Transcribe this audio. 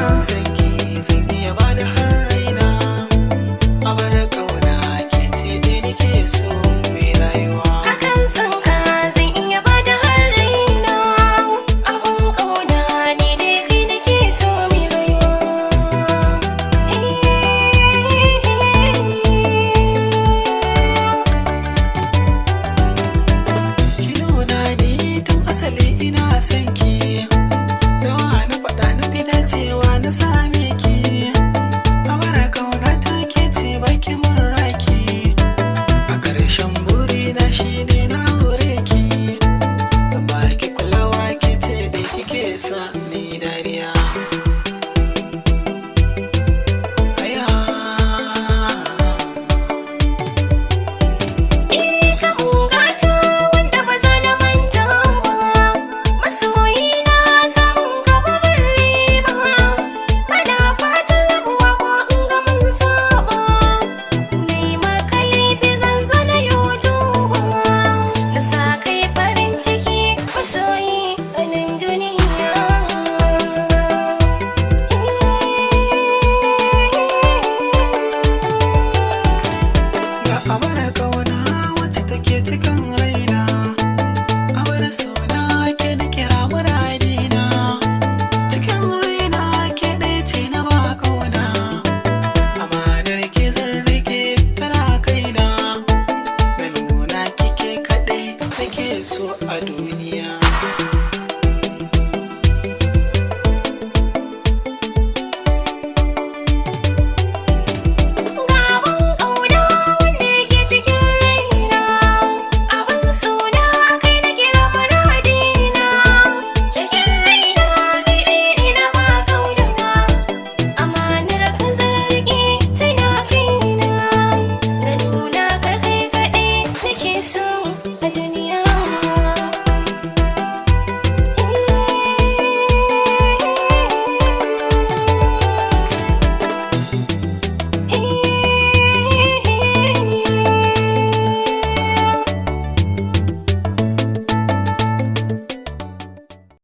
akan sanki zan iya bada har raina. Abar kauna ke ce da nake so mai rayuwa. Akan sanka zan iya bada har raina. Abun kauna ni dai kai nake so mai rayuwa. Kilona ni tun asali ina sanki. Nawa na faɗa na fi dacewa na sami